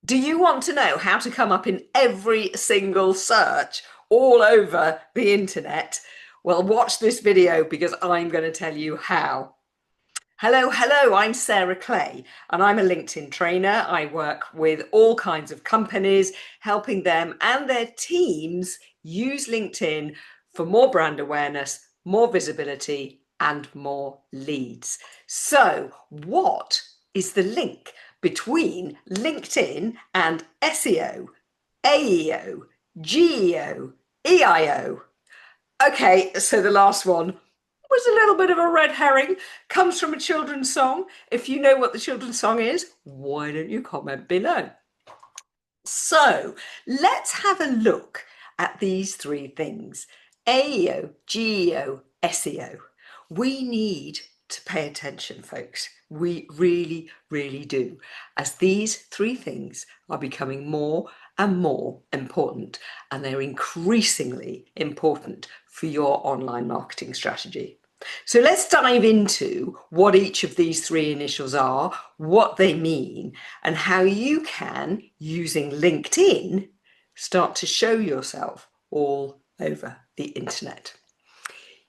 Do you want to know how to come up in every single search all over the internet? Well, watch this video because I'm going to tell you how. Hello, I'm Sarah Clay and I'm a LinkedIn trainer. I work with all kinds of companies, helping them and their teams use LinkedIn for more brand awareness, more visibility, and more leads. So, what is the link between LinkedIn and SEO, AEO, GEO, EIO? Okay, so the last one was a little bit of a red herring, comes from a children's song. If you know what the children's song is, why don't you comment below? So let's have a look at these three things: AEO, GEO, SEO. We need to pay attention, folks. We really do, as these three things are becoming more and more important, and they're increasingly important for your online marketing strategy. So let's dive into what each of these three initials are, what they mean, and how you can, using LinkedIn, start to show yourself all over the internet.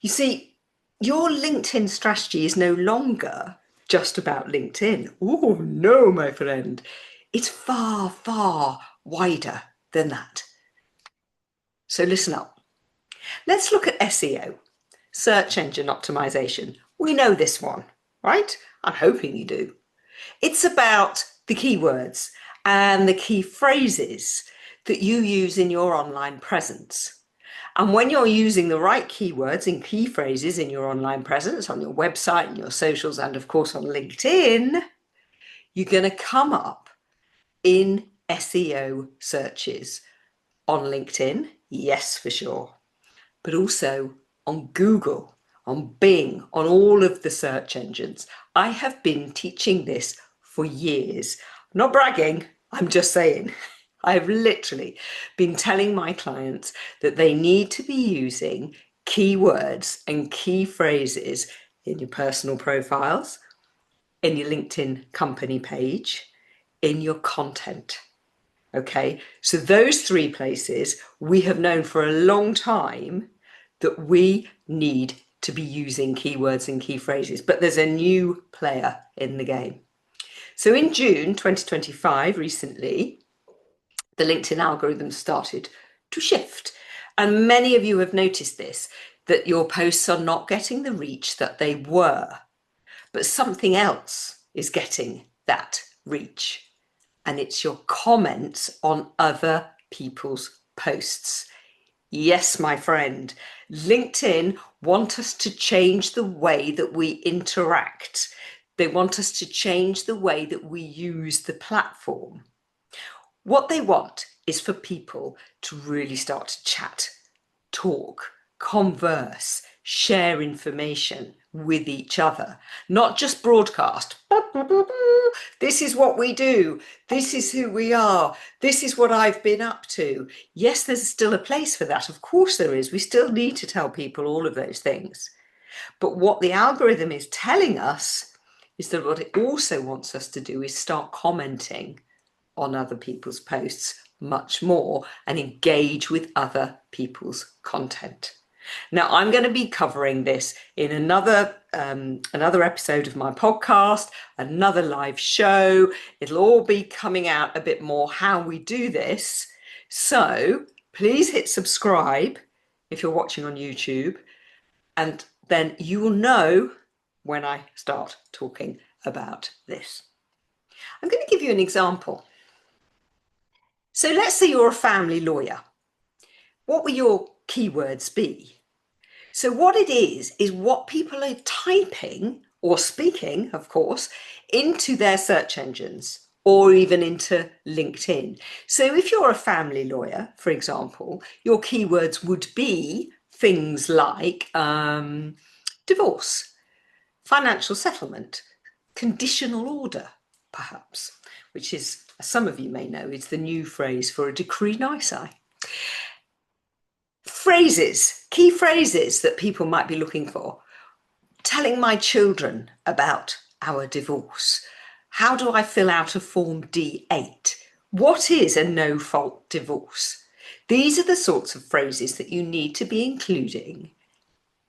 You see, your LinkedIn strategy is no longer just about LinkedIn. Oh no, my friend. It's far wider than that. So listen up. Let's look at SEO, search engine optimization. We know this one, right? I'm hoping you do. It's about the keywords and the key phrases that you use in your online presence. And when you're using the right keywords and key phrases in your online presence, on your website and your socials, and of course on LinkedIn, you're going to come up in SEO searches on LinkedIn, yes, for sure, but also on Google, on Bing, on all of the search engines. I have been teaching this for years. I'm not bragging, I'm just saying. I've literally been telling my clients that they need to be using keywords and key phrases in your personal profiles, in your LinkedIn company page, in your content. Okay, so those three places we have known for a long time that we need to be using keywords and key phrases, but there's a new player in the game. So in June 2025, recently, the LinkedIn algorithm started to shift. And many of you have noticed this, that your posts are not getting the reach that they were, but something else is getting that reach. And it's your comments on other people's posts. Yes, my friend, LinkedIn want us to change the way that we interact. They want us to change the way that we use the platform. What they want is for people to really start to chat, talk, converse, share information with each other, not just broadcast. This is what we do. This is who we are. This is what I've been up to. Yes, there's still a place for that. Of course there is. We still need to tell people all of those things. But what the algorithm is telling us is that what it also wants us to do is start commenting on other people's posts much more and engage with other people's content. Now, I'm going to be covering this in another episode of my podcast, another live show. It'll all be coming out a bit more how we do this. So please hit subscribe if you're watching on YouTube, and then you will know when I start talking about this. I'm going to give you an example. So let's say you're a family lawyer. What will your keywords be? So what it is what people are typing or speaking, of course, into their search engines or even into LinkedIn. So if you're a family lawyer, for example, your keywords would be things like divorce, financial settlement, conditional order, perhaps, which is, as some of you may know, is the new phrase for a decree nisi. Phrases, key phrases that people might be looking for. Telling my children about our divorce. How do I fill out a Form D8? What is a no-fault divorce? These are the sorts of phrases that you need to be including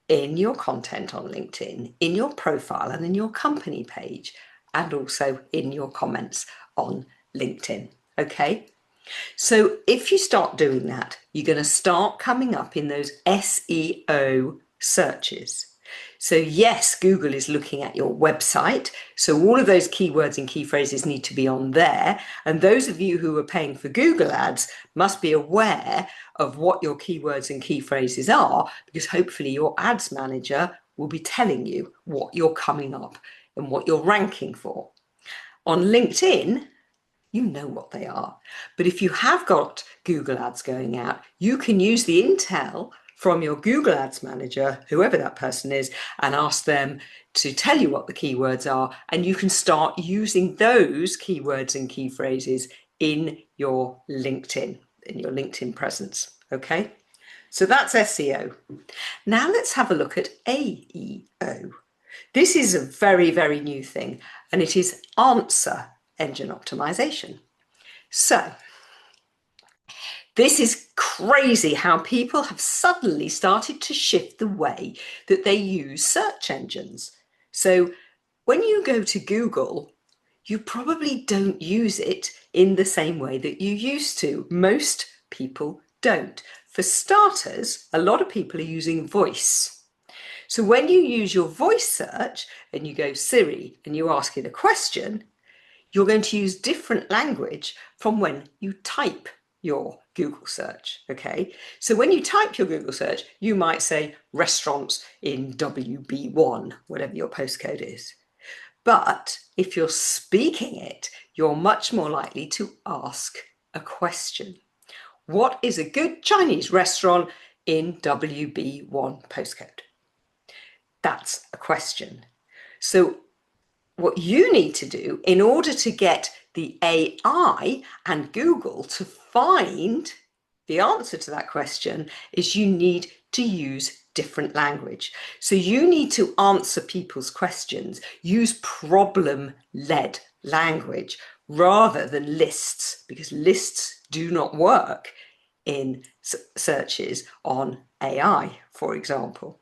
in your content on LinkedIn, in your profile and in your company page, and also in your comments on LinkedIn. Okay? So if you start doing that, you're going to start coming up in those SEO searches. So yes, Google is looking at your website. So all of those keywords and key phrases need to be on there. And those of you who are paying for Google ads must be aware of what your keywords and key phrases are, because hopefully your ads manager will be telling you what you're coming up and what you're ranking for. On LinkedIn, you know what they are. But if you have got Google ads going out, you can use the intel from your Google Ads Manager, whoever that person is, and ask them to tell you what the keywords are, and you can start using those keywords and key phrases in your LinkedIn presence. Okay, so that's SEO. Now let's have a look at AEO. This is a very, very new thing, and it is answer engine optimization. So this is crazy how people have suddenly started to shift the way that they use search engines. So when you go to Google, you probably don't use it in the same way that you used to. Most people don't. For starters, a lot of people are using voice. So when you use your voice search and you go Siri and you ask it a question, you're going to use different language from when you type your Google search, okay? So when you type your Google search, you might say restaurants in WB1, whatever your postcode is. But if you're speaking it, you're much more likely to ask a question. What is a good Chinese restaurant in WB1 postcode? That's a question. So what you need to do in order to get the AI and Google to find the answer to that question is you need to use different language. So you need to answer people's questions, use problem-led language rather than lists, because lists do not work in searches on AI, for example.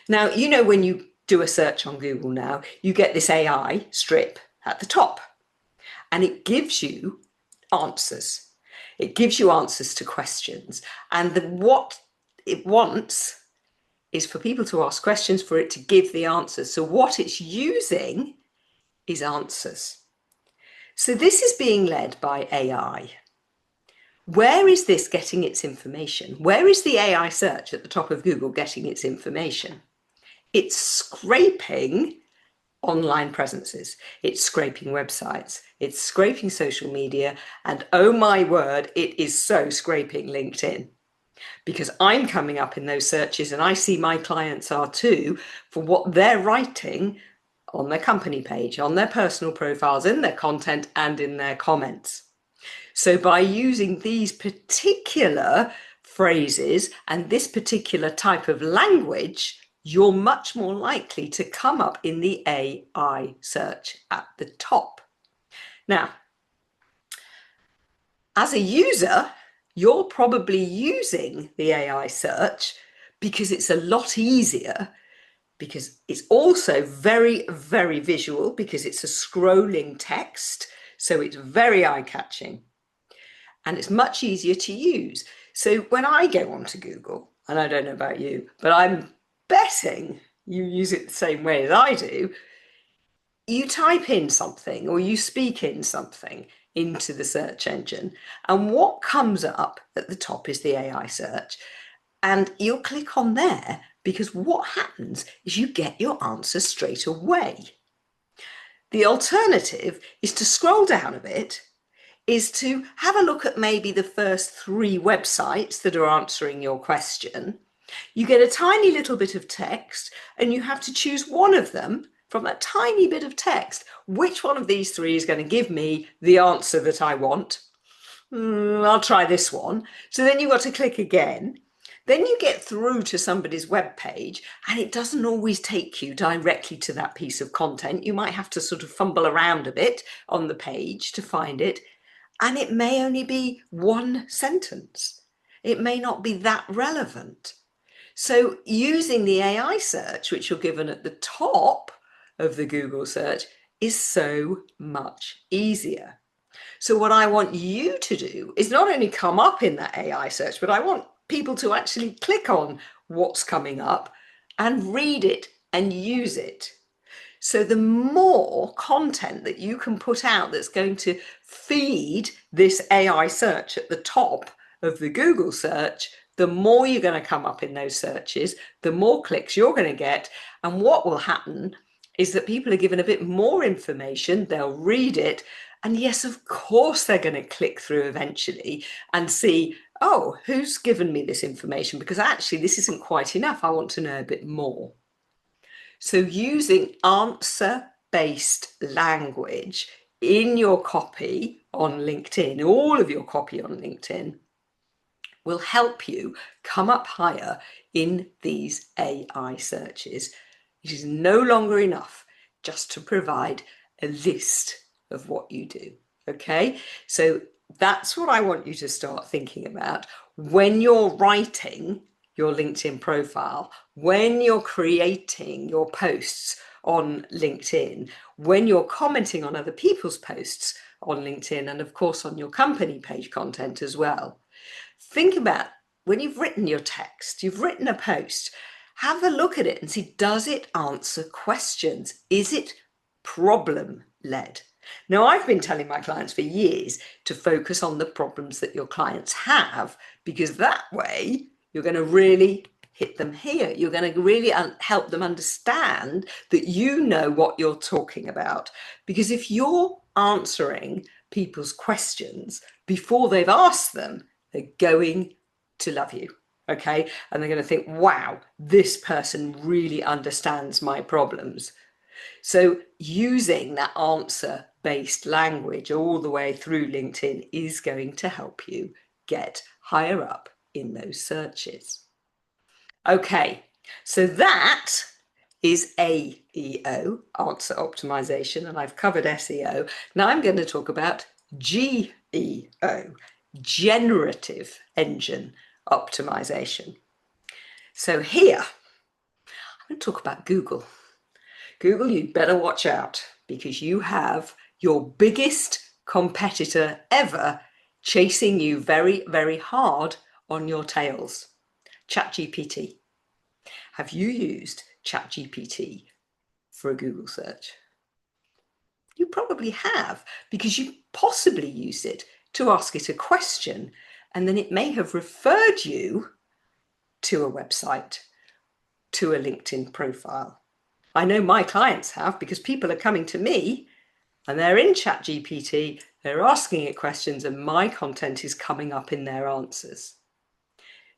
Now, you know, when you do a search on Google now, you get this AI strip at the top, and it gives you answers. It gives you answers to questions. And what it wants is for people to ask questions, for it to give the answers. So what it's using is answers. So this is being led by AI. Where is this getting its information? Where is the AI search at the top of Google getting its information? It's scraping online presences, it's scraping websites, it's scraping social media, and oh my word, it is so scraping LinkedIn. Because I'm coming up in those searches, and I see my clients are too, for what they're writing on their company page, on their personal profiles, in their content, and in their comments. So by using these particular phrases and this particular type of language, you're much more likely to come up in the AI search at the top. Now, as a user, you're probably using the AI search because it's a lot easier, because it's also very, very visual, because it's a scrolling text, so it's very eye-catching. And it's much easier to use. So when I go onto Google, and I don't know about you, but I'm betting you use it the same way as I do, you type in something or you speak in something into the search engine, and what comes up at the top is the AI search, and you'll click on there because what happens is you get your answer straight away. The alternative is to scroll down a bit, is to have a look at maybe the first 3 websites that are answering your question. You get a tiny little bit of text and you have to choose one of them from that tiny bit of text. Which one of these 3 is going to give me the answer that I want? I'll try this one. So then you've got to click again. Then you get through to somebody's web page, and it doesn't always take you directly to that piece of content. You might have to sort of fumble around a bit on the page to find it. And it may only be one sentence. It may not be that relevant. So using the AI search, which you're given at the top of the Google search, is so much easier. So what I want you to do is not only come up in that AI search, but I want people to actually click on what's coming up and read it and use it. So the more content that you can put out that's going to feed this AI search at the top of the Google search, the more you're going to come up in those searches, the more clicks you're going to get. And what will happen is that people are given a bit more information, they'll read it, and yes, of course, they're going to click through eventually and see, oh, who's given me this information? Because actually, this isn't quite enough. I want to know a bit more. So using answer-based language in your copy on LinkedIn, all of your copy on LinkedIn, will help you come up higher in these AI searches. It is no longer enough just to provide a list of what you do. Okay, so that's what I want you to start thinking about when you're writing your LinkedIn profile, when you're creating your posts on LinkedIn, when you're commenting on other people's posts on LinkedIn, and of course on your company page content as well. Think about when you've written your text, you've written a post, have a look at it and see, does it answer questions? Is it problem-led? Now, I've been telling my clients for years to focus on the problems that your clients have, because that way you're going to really hit them here. You're going to really help them understand that you know what you're talking about. Because if you're answering people's questions before they've asked them, they're going to love you, okay? And they're going to think, wow, this person really understands my problems. So using that answer-based language all the way through LinkedIn is going to help you get higher up in those searches. Okay, so that is AEO, answer optimization, and I've covered SEO. Now I'm going to talk about GEO, Generative Engine Optimization. So here, I'm going to talk about Google. Google, you'd better watch out because you have your biggest competitor ever chasing you very, very hard on your tails. ChatGPT. Have you used ChatGPT for a Google search? You probably have, because you possibly use it to ask it a question, and then it may have referred you to a website, to a LinkedIn profile. I know my clients have, because people are coming to me and they're in ChatGPT, they're asking it questions, and my content is coming up in their answers.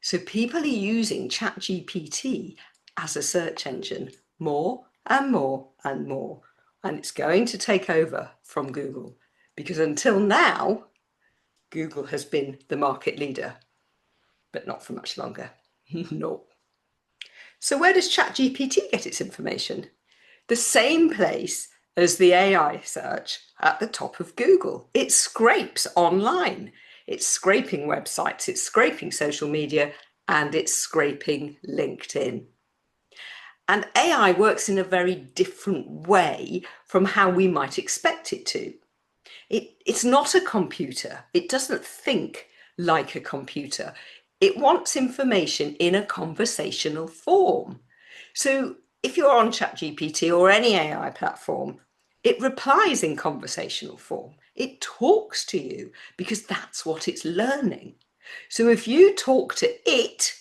So people are using ChatGPT as a search engine more and more and more. And it's going to take over from Google, because until now, Google has been the market leader, but not for much longer. No. So where does ChatGPT get its information? The same place as the AI search at the top of Google. It scrapes online. It's scraping websites, it's scraping social media, and it's scraping LinkedIn. And AI works in a very different way from how we might expect it to. It's not a computer. It doesn't think like a computer. It wants information in a conversational form. So if you're on ChatGPT or any AI platform, it replies in conversational form. It talks to you because that's what it's learning. So if you talk to it,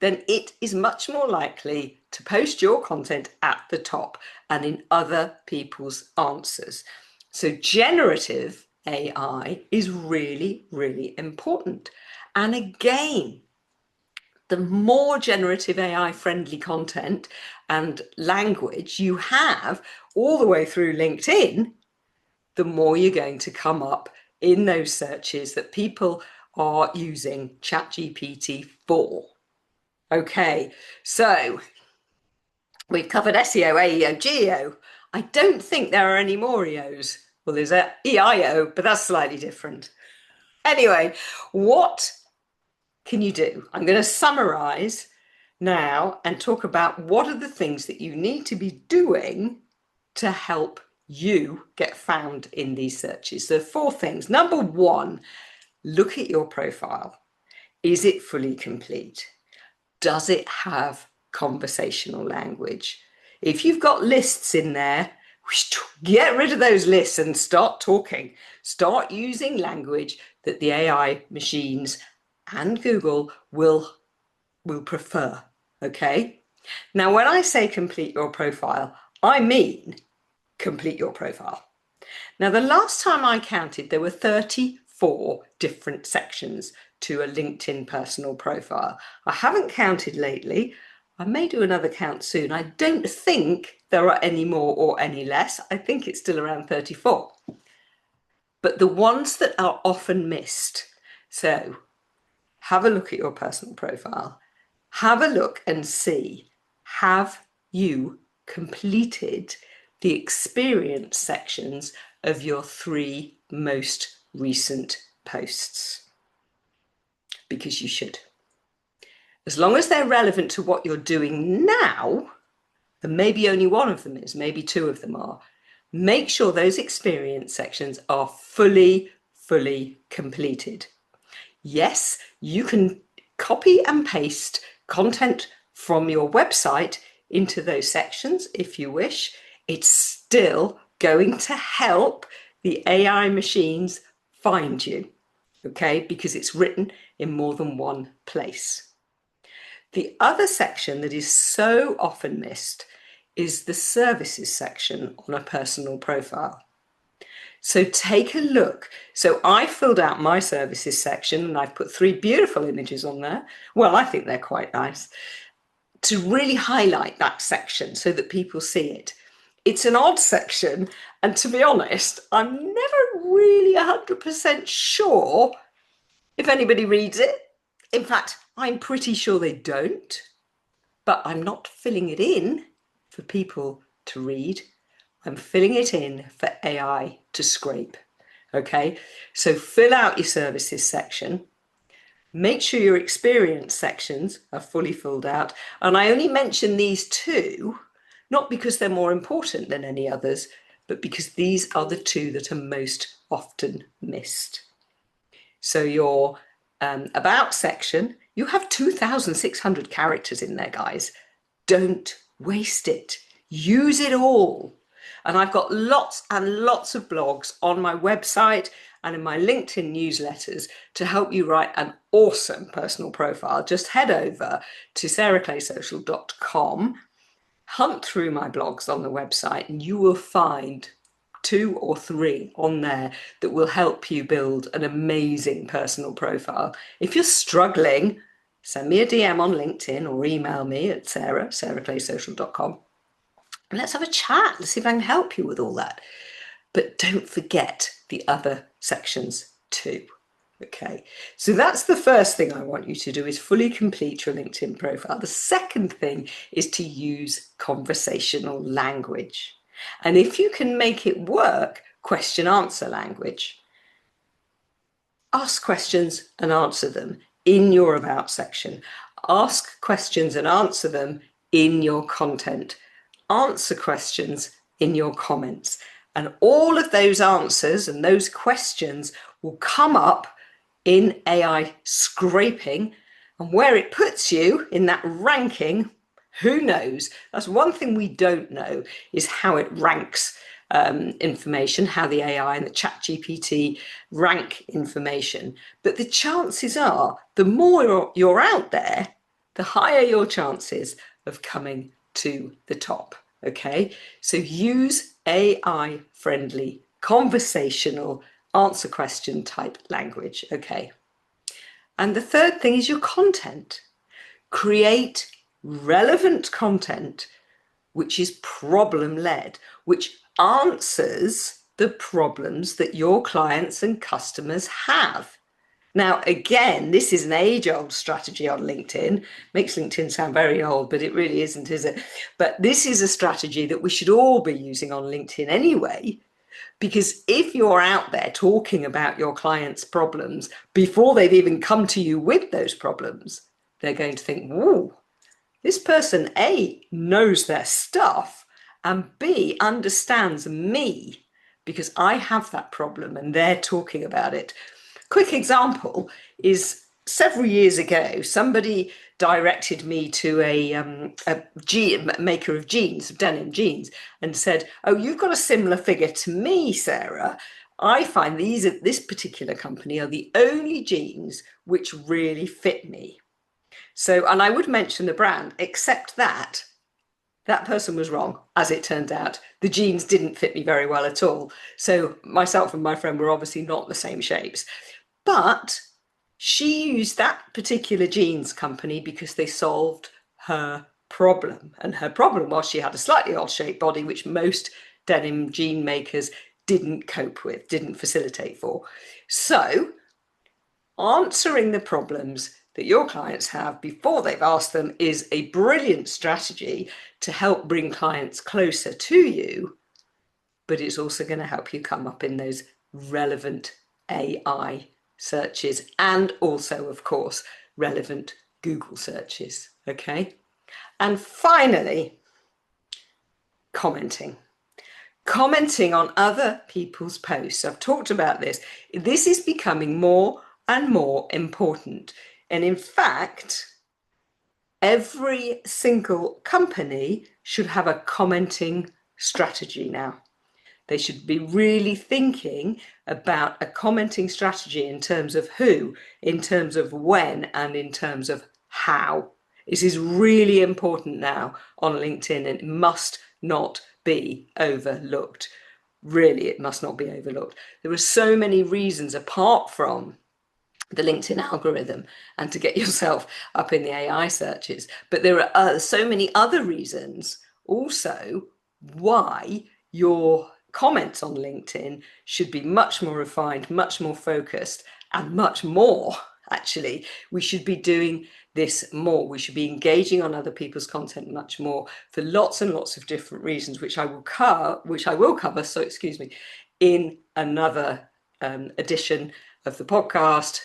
then it is much more likely to post your content at the top and in other people's answers. So generative AI is really, really important. And again, the more generative AI friendly content and language you have all the way through LinkedIn, the more you're going to come up in those searches that people are using ChatGPT for. Okay, so we've covered SEO, AEO, GEO. I don't think there are any more EOs. Well, there's a EIO, but that's slightly different. Anyway, what can you do? I'm going to summarize now and talk about what are the things that you need to be doing to help you get found in these searches. So 4 things. Number 1, look at your profile. Is it fully complete? Does it have conversational language? If you've got lists in there, get rid of those lists and start talking. Start using language that the AI machines and Google will prefer, okay? Now, when I say complete your profile, I mean complete your profile. Now, the last time I counted, there were 34 different sections to a LinkedIn personal profile. I haven't counted lately. I may do another count soon. I don't think there are any more or any less. I think it's still around 34. But the ones that are often missed. So have a look at your personal profile. Have a look and see, have you completed the experience sections of your 3 most recent posts? Because you should. As long as they're relevant to what you're doing now, and maybe only one of them is, maybe 2 of them are, make sure those experience sections are fully completed. Yes, you can copy and paste content from your website into those sections if you wish. It's still going to help the AI machines find you, okay? Because it's written in more than one place. The other section that is so often missed is the services section on a personal profile. So take a look. So I filled out my services section and I've put 3 beautiful images on there. Well, I think they're quite nice, to really highlight that section so that people see it. It's an odd section, and to be honest, I'm never really 100% sure if anybody reads it. In fact, I'm pretty sure they don't, but I'm not filling it in for people to read. I'm filling it in for AI to scrape, okay? So fill out your services section. Make sure your experience sections are fully filled out. And I only mention these 2, not because they're more important than any others, but because these are the 2 that are most often missed. So your about section, you have 2,600 characters in there, guys. Don't waste it. Use it all. And I've got lots and lots of blogs on my website and in my LinkedIn newsletters to help you write an awesome personal profile. Just head over to sarahclaysocial.com, hunt through my blogs on the website, and you will find 2 or 3 on there that will help you build an amazing personal profile. If you're struggling, send me a DM on LinkedIn or email me at sarahclaysocial.com. And let's have a chat. Let's see if I can help you with all that. But don't forget the other sections too. Okay, so that's the first thing I want you to do, is fully complete your LinkedIn profile. The second thing is to use conversational language. And if you can make it work, question answer language. Ask questions and answer them in your about section. Ask questions and answer them in your content. Answer questions in your comments. And all of those answers and those questions will come up in AI scraping. And where it puts you in that ranking, who knows? That's one thing we don't know, is how it ranks information, how the AI and the Chat GPT rank information. But the chances are, the more you're out there, the higher your chances of coming to the top. Okay, so use AI friendly, conversational, answer question type language. Okay, and the third thing is your content. Create relevant content which is problem led, which answers the problems that your clients and customers have. Now, again, this is an age-old strategy on LinkedIn. Makes LinkedIn sound very old, but it really isn't, is it? But this is a strategy that we should all be using on LinkedIn anyway, Because if you're out there talking about your clients' problems before they've even come to you with those problems, they're going to think, whoa, this person A, knows their stuff, and B, understands me because I have that problem and they're talking about it. Quick example is several years ago, somebody directed me to a maker of jeans, denim jeans, and said, oh, you've got a similar figure to me, Sarah. I find these at this particular company are the only jeans which really fit me. So, and I would mention the brand, except that person was wrong, as it turned out. The jeans didn't fit me very well at all. So myself and my friend were obviously not the same shapes. But she used that particular jeans company because they solved her problem. And her problem was she had a slightly odd-shaped body, which most denim jean makers didn't cope with, didn't facilitate for. So answering the problems that your clients have before they've asked them is a brilliant strategy to help bring clients closer to you, but it's also going to help you come up in those relevant AI searches and also, of course, relevant Google searches, okay? And finally, commenting. Commenting on other people's posts. I've talked about this. This is becoming more and more important. And in fact, every single company should have a commenting strategy now. They should be really thinking about a commenting strategy in terms of who, in terms of when, and in terms of how. This is really important now on LinkedIn, and it must not be overlooked. Really, it must not be overlooked. There are so many reasons apart from the LinkedIn algorithm and to get yourself up in the AI searches, but there are so many other reasons also why your comments on LinkedIn should be much more refined, much more focused, and much more, actually, we should be doing this more. We should be engaging on other people's content much more for lots and lots of different reasons, which I will cover, so excuse me, in another edition of the podcast,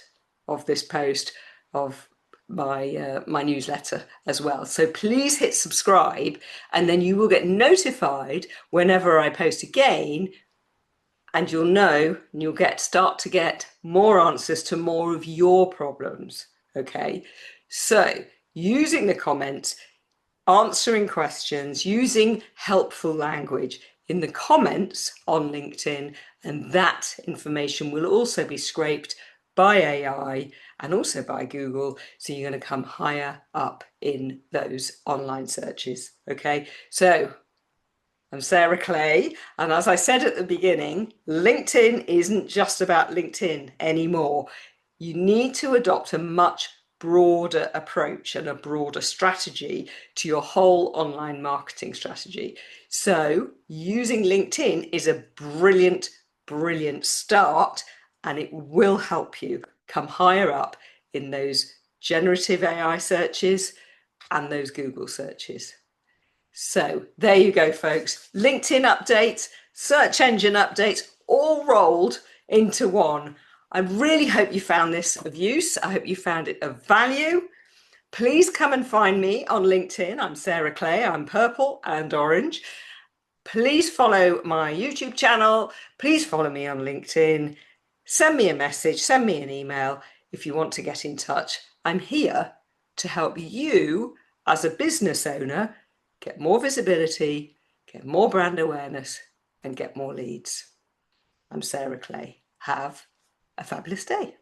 of this post, of my newsletter as well. So please hit subscribe, and then you will get notified whenever I post again, and you'll know, and you'll start to get more answers to more of your problems. Okay, so using the comments, answering questions, using helpful language in the comments on LinkedIn, and that information will also be scraped by AI and also by Google, so you're going to come higher up in those online searches. Okay, so I'm Sarah Clay, and as I said at the beginning, LinkedIn isn't just about LinkedIn anymore. You need to adopt a much broader approach and a broader strategy to your whole online marketing strategy. So using LinkedIn is a brilliant, brilliant start, and it will help you come higher up in those generative AI searches and those Google searches. So there you go, folks. LinkedIn updates, search engine updates, all rolled into one. I really hope you found this of use. I hope you found it of value. Please come and find me on LinkedIn. I'm Sarah Clay. I'm purple and orange. Please follow my YouTube channel. Please follow me on LinkedIn. Send me a message, send me an email if you want to get in touch. I'm here to help you as a business owner get more visibility, get more brand awareness, and get more leads. I'm Sarah Clay. Have a fabulous day.